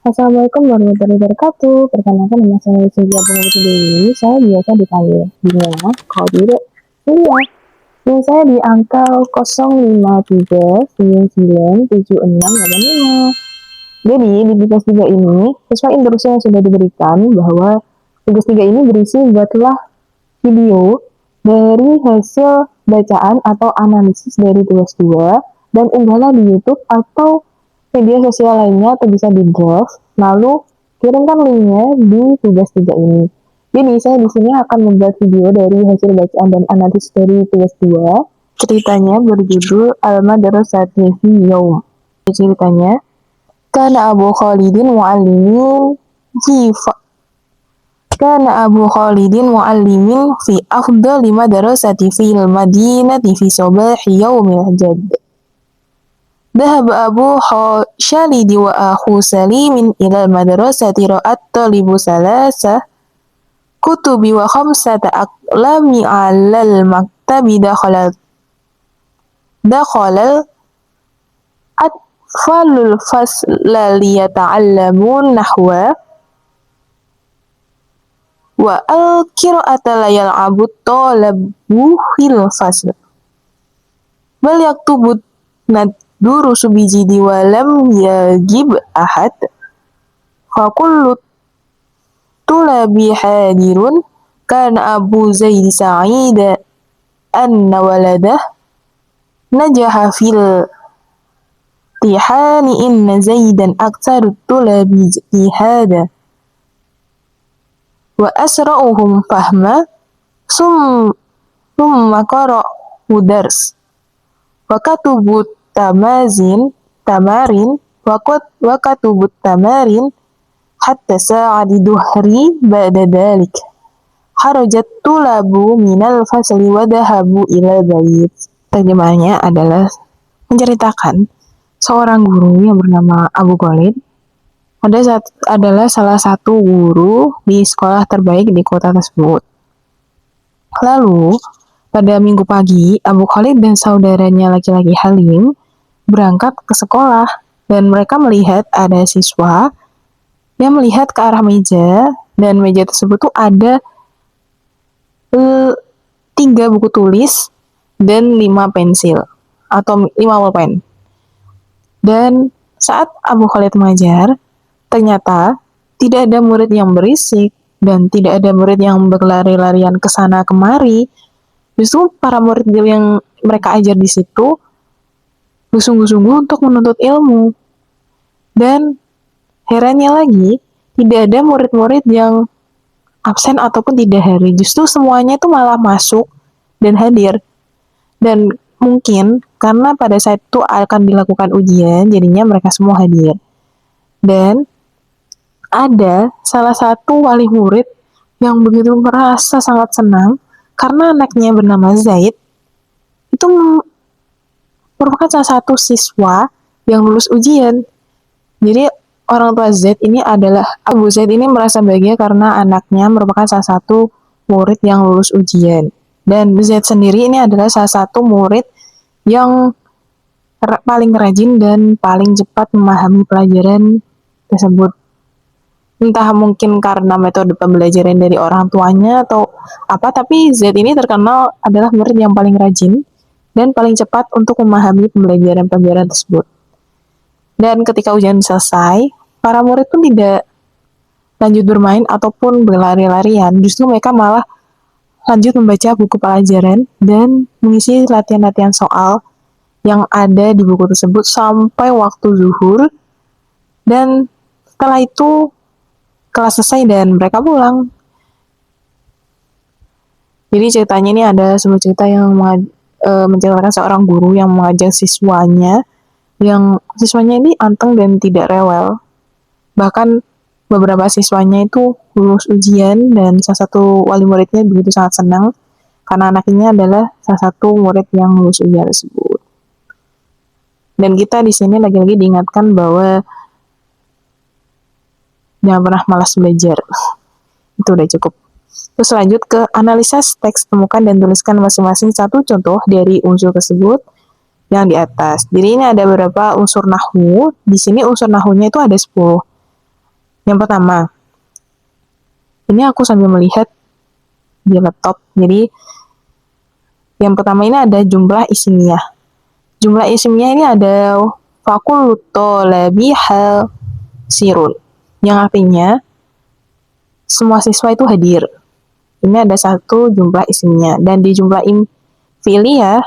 Assalamualaikum warahmatullahi wabarakatuh. Perkenalkan nama saya Sylvia Pengabdi Dewi. Saya biasa dipanggil Bina kalau tidak Iya. Dan saya di angka 053997685. Jadi di tugas 3 ini, sesuai instruksi yang sudah diberikan bahwa tugas 3 ini berisi buatlah video dari hasil bacaan atau analisis dari tugas 2 dan unggahlah di YouTube atau media sosial lainnya atau bisa di draft, lalu kirimkan linknya di tugas 3 ini. Jadi saya di sini akan membuat video dari hasil bacaan dan analisis dari tugas 2. Ceritanya berjudul Al-Madrasati fi Yaum. Ceritanya, Kana Abu Khalidin mu'allimin fi Kana Abu Khalidin mu'allimin fi afdali madrasati fil madinati fi sabahi yaumil jadd. ذهب أبو خالد وأخو سليم إلى المدرسة رأى الطالب 3 كتب و5 أقلام على المكتب دخل الأطفال الفصل ليتعلموا النحو والقراءة لا يلعب الطالب في الفصل بل يكتب الدروس بجد ولم يجب أحد فكل الطلاب حاضر. كان أبو زيد سعيد أن ولده نجح في الامتحان إن زيدا أكثر الطلاب اجتهادا وأسرعهم فهما ثم قرأوا درس وكتبوا تمارين وكتبوا التمارين حتى ساعة الظهر. بعد ذلك خرج الطلاب من الفصل وذهبوا إلى البيت. Terjemahannya adalah menceritakan seorang guru yang bernama Abu Khalid adalah salah satu guru di sekolah terbaik di kota tersebut. Lalu pada minggu pagi, Abu Khalid dan saudaranya laki-laki Halim berangkat ke sekolah dan mereka melihat ada siswa yang melihat ke arah meja dan meja tersebut tuh ada 3 buku tulis dan 5 pensil atau 5 pulpen. Dan saat Abu Khalid mengajar, ternyata tidak ada murid yang berisik dan tidak ada murid yang berlari-larian ke sana kemari. Justru para murid yang mereka ajar di situ bersungguh-sungguh untuk menuntut ilmu. Dan herannya lagi, tidak ada murid-murid yang absen ataupun tidak hadir. Justru semuanya itu malah masuk dan hadir. Dan mungkin karena pada saat itu akan dilakukan ujian, jadinya mereka semua hadir. Dan ada salah satu wali murid yang begitu merasa sangat senang karena anaknya bernama Zaid itu merupakan salah satu siswa yang lulus ujian. Jadi orang tua Z ini adalah Abu Zaid ini merasa bahagia karena anaknya merupakan salah satu murid yang lulus ujian. Dan Z sendiri ini adalah salah satu murid yang paling rajin dan paling cepat memahami pelajaran tersebut. Entah mungkin karena metode pembelajaran dari orang tuanya atau apa, tapi Z ini terkenal adalah murid yang paling rajin dan paling cepat untuk memahami pembelajaran tersebut. Dan ketika ujian selesai, para murid pun tidak lanjut bermain ataupun berlari-larian, justru mereka malah lanjut membaca buku pelajaran dan mengisi latihan-latihan soal yang ada di buku tersebut sampai waktu zuhur. Dan setelah itu kelas selesai dan mereka pulang. Jadi ceritanya ini ada sebuah cerita yang menceritakan seorang guru yang mengajar siswanya, yang siswanya ini anteng dan tidak rewel. Bahkan beberapa siswanya itu lulus ujian dan salah satu wali muridnya begitu sangat senang karena anaknya adalah salah satu murid yang lulus ujian tersebut. Dan kita di sini lagi-lagi diingatkan bahwa jangan pernah malas belajar. Itu udah cukup. Terus lanjut ke analisis teks, temukan dan tuliskan masing-masing satu contoh dari unsur tersebut yang di atas. Jadi ini ada beberapa unsur nahwu. Di sini unsur nahwunya itu ada 10. Yang pertama, ini aku sambil melihat di laptop. Jadi yang pertama ini ada jumlah isimiyah. Jumlah isimiyah ini ada fakullu thalabi hal sirun. Yang artinya semua siswa itu hadir. Ini ada satu jumlah isimnya. Dan di jumlah fi'liyah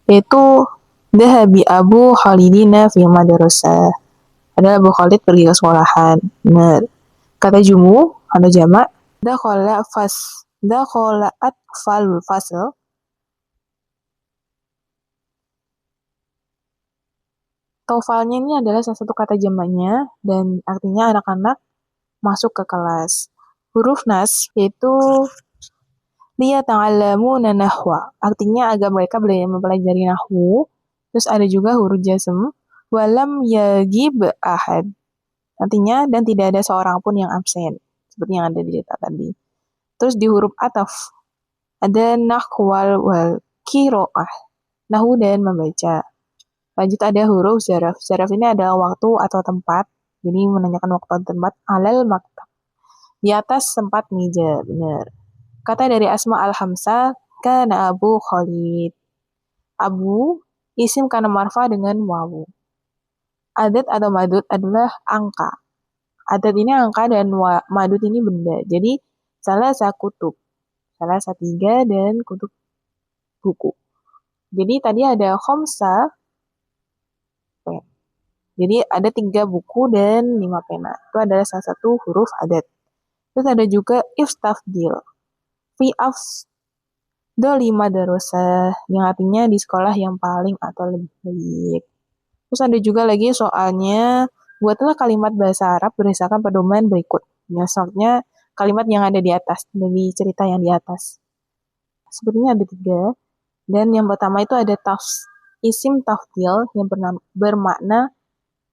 yaitu dhahabi Abu Khalidina fi madrasah. Ada Abu Khalid pergi ke sekolahan. Benar. Kata jumu, ada jamak. Dakhala atfalul fasl. Tofalnya ini adalah salah satu kata jamaknya dan artinya anak-anak masuk ke kelas. Huruf nas yaitu liyata'allamuna nahwa. Artinya agar mereka mempelajari nahwu. Terus ada juga huruf jazm. Walam yagib ahad. Artinya dan tidak ada seorang pun yang absen. Seperti yang ada di cerita tadi. Terus di huruf ataf ada nahwal wal kiro'ah. Nahwu dan membaca. Lanjut ada huruf zaraf. Zaraf ini adalah waktu atau tempat. Jadi menanyakan waktu atau tempat. Alal maktab. Di atas tempat meja. Benar. Kata dari Asma al-Hamsah, kana Abu Khalid. Abu, isim kana marfa dengan wawu. Adat atau madud adalah angka. Adat ini angka dan madud ini benda. Jadi, salah satu kutub. Salah satu tiga dan kutub buku. Jadi, tadi ada khomsa. Jadi, ada 3 buku dan 5 pena. Itu adalah salah satu huruf adat. Terus ada juga iftafdil. Fi afdoli madrasah, yang artinya di sekolah yang paling atau lebih baik. Terus ada juga lagi soalnya, buatlah kalimat bahasa Arab berdasarkan pedoman berikut. Misalnya kalimat yang ada di atas, dari cerita yang di atas. Sepertinya ada 3. Dan yang pertama itu ada isim tafdil yang bermakna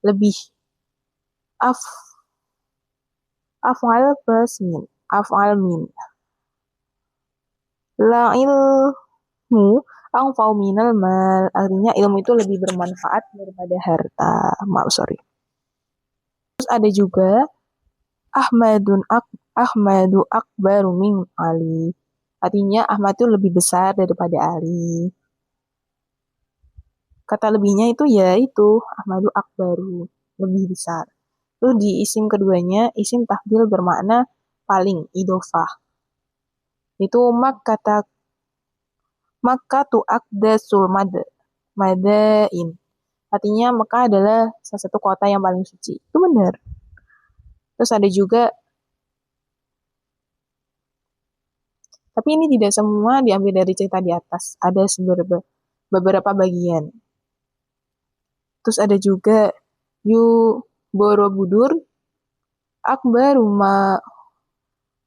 lebih. Af'al plus min. Af'al min. La ilmu anfa'u minal mal. Artinya ilmu itu lebih bermanfaat daripada harta. Maaf, sorry. Terus ada juga Ahmadu akbaru min Ali. Artinya Ahmad itu lebih besar daripada Ali. Kata lebihnya itu ya itu Ahmadu akbaru, lebih besar. Terus di isim keduanya, isim tafdil bermakna paling, idofah. Itu maka tu akdasul madain. Artinya Mekah adalah salah satu kota yang paling suci. Itu benar. Terus ada juga, tapi ini tidak semua diambil dari cerita di atas. Ada beberapa bagian. Terus ada juga Borobudur akbaru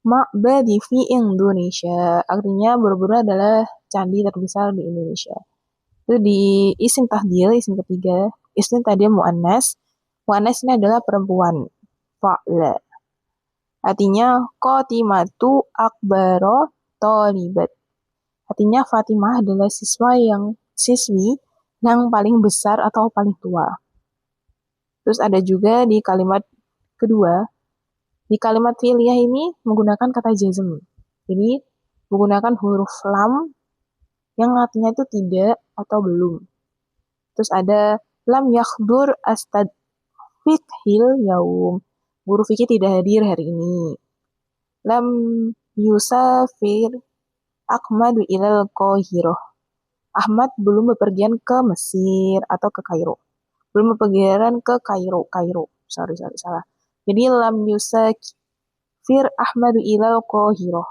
ma'badi fi Indonesia. Artinya Borobudur adalah candi terbesar di Indonesia. Itu di isim tahdil, isim ketiga. Isim tadi mu'annas. Mu'annas ini adalah perempuan. Fa'la. Artinya Qatimatu akbaro tolibat. Artinya Fatimah adalah siswi yang paling besar atau paling tua. Terus ada juga di kalimat kedua, di kalimat fi'liyah ini menggunakan kata jazm. Jadi menggunakan huruf lam yang artinya itu tidak atau belum. Terus ada lam yakhdur astad fikhil yaum. Guru fikih tidak hadir hari ini. Lam yusafir Ahmadu ilal Qahiroh. Ahmad belum bepergian ke Mesir atau ke Kairo. Belum bepergian ke Kairo. Sorry, salah. Jadi lam yusafir Ahmadu ilal Qahiroh.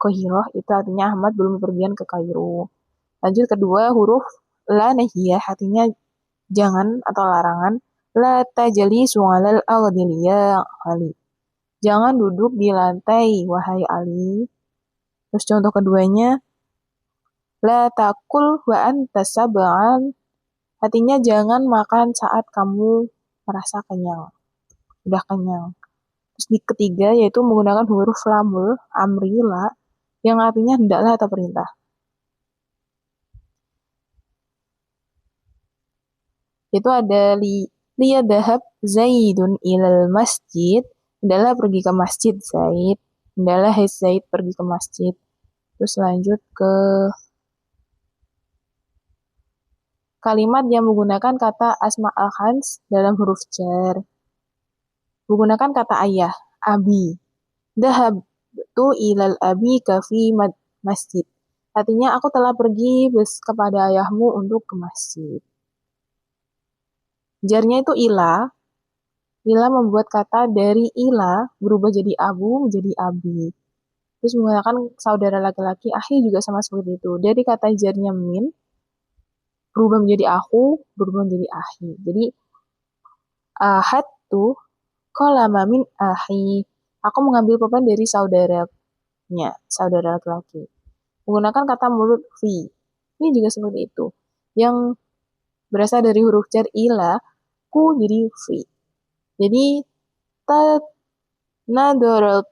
Qahiroh itu artinya Ahmad belum bepergian ke Kairo. Lanjut kedua huruf la nahiyah artinya jangan atau larangan. La tajlisu 'alal ardi ya Ali. Jangan duduk di lantai wahai Ali. Terus contoh keduanya la takul wa anta sab'an. Artinya jangan makan saat kamu merasa kenyang. Udah kenyang. Terus di ketiga yaitu menggunakan huruf lamul amri la yang artinya hendaklah atau perintah. Itu ada Liyadhab Zaidun ilal masjid. Adalah pergi ke masjid Zaid. Adalah Zaid pergi ke masjid. Terus lanjut ke kalimat yang menggunakan kata asma al-khans dalam huruf jar. Menggunakan kata ayah, abi. Dahab tu ilal abi kafi masjid. Artinya aku telah pergi kepada ayahmu untuk ke masjid. Jarnya itu ila. Ila membuat kata dari ila berubah jadi abu menjadi abi. Terus menggunakan saudara laki-laki, ahi juga sama seperti itu. Dari kata jarnya min, berubah menjadi aku, berubah menjadi ahi. Jadi, ahad tuh, kolama min ahi. Aku mengambil papan dari saudaranya, saudara laki-laki. Menggunakan kata mulut fi. Ini juga seperti itu. Yang berasal dari huruf jar ila, ku jadi fi. Jadi, ta nadorot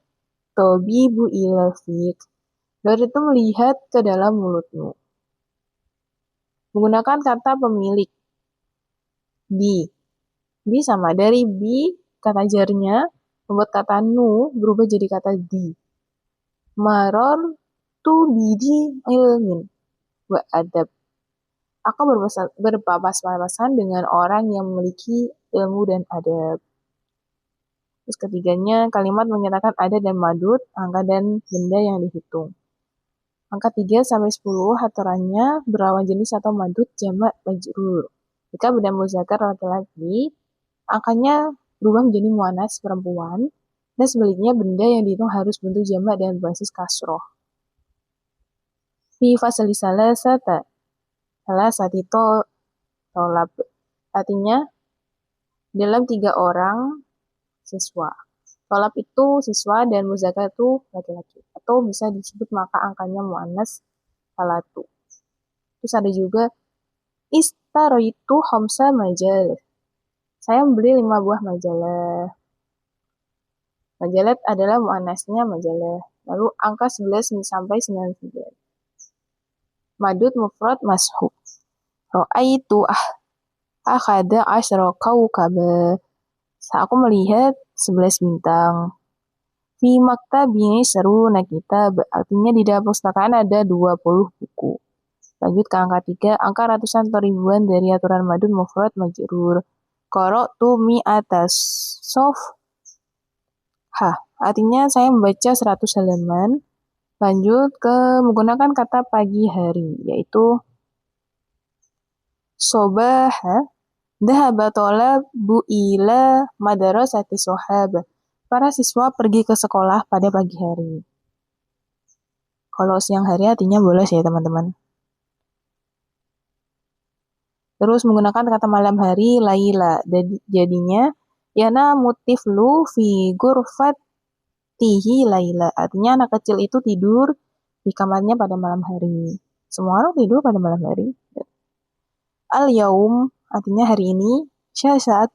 tobibu ila fik. Dari itu melihat ke dalam mulutmu. Menggunakan kata pemilik. Bi. Bi sama. Dari bi, kata jarnya, membuat kata nu berubah jadi kata di. Maror tu bidi ilmin. Wa adab. Aku berpapas-papasan dengan orang yang memiliki ilmu dan adab. Terus ketiganya, kalimat menyatakan ada dan madud, angka dan benda yang dihitung. Angka 3 sampai 10 aturannya berlawan jenis atau madud jamak majrur. Jika benda muzakkar laki-laki, angkanya berubah menjadi muannas perempuan, dan sebaliknya benda yang dihitung harus bentuk jamak dan berbasis kasroh. Fi fasli salasati tolab. Artinya, dalam 3 orang siswa. Tolab itu siswa dan muzakkar itu laki-laki. Atau bisa disebut maka angkanya muannas salatu. Terus ada juga istaroitu khamsa majalah. Saya membeli 5 buah majalah. Majalah adalah muannasnya majalah. Lalu angka 11 sampai 99. Madud mufrad mashub. Ra'aitu akhada asyra kaukaba. Aku melihat 11 bintang. Fi maktabi saruna kitab. Artinya di dalam perpustakaan ada 20 buku. Lanjut ke angka 3. Angka ratusan atau ribuan dari aturan madud mufrad majrur. Qara'tu mi'atas sof. Artinya saya membaca 100 halaman. Lanjut ke menggunakan kata pagi hari, yaitu sobah. Dhahaba tolabu ila madrasati sohaba. Para siswa pergi ke sekolah pada pagi hari. Kalau siang hari artinya boleh ya teman-teman. Terus menggunakan kata malam hari, laila. Jadinya, yana mutiflu fi gurfatihi laila. Artinya anak kecil itu tidur di kamarnya pada malam hari. Semua orang tidur pada malam hari. Al-yaum, artinya hari ini, syasak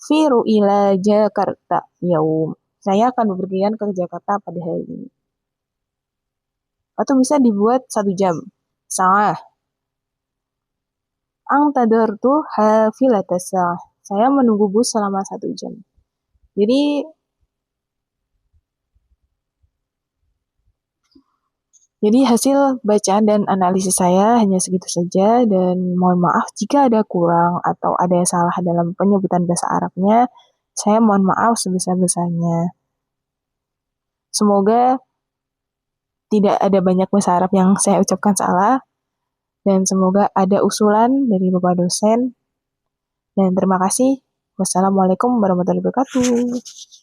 firu ila Jakarta yaum. Saya akan bepergian ke Jakarta pada hari ini. Atau bisa dibuat 1 jam. Sa'ah. Ang tadartu hafilata sa'ah. Saya menunggu bus selama 1 jam. Jadi hasil bacaan dan analisis saya hanya segitu saja dan mohon maaf jika ada kurang atau ada yang salah dalam penyebutan bahasa Arabnya. Saya mohon maaf sebesar-besarnya. Semoga tidak ada banyak bahasa Arab yang saya ucapkan salah dan semoga ada usulan dari Bapak dosen. Dan terima kasih. Wassalamualaikum warahmatullahi wabarakatuh.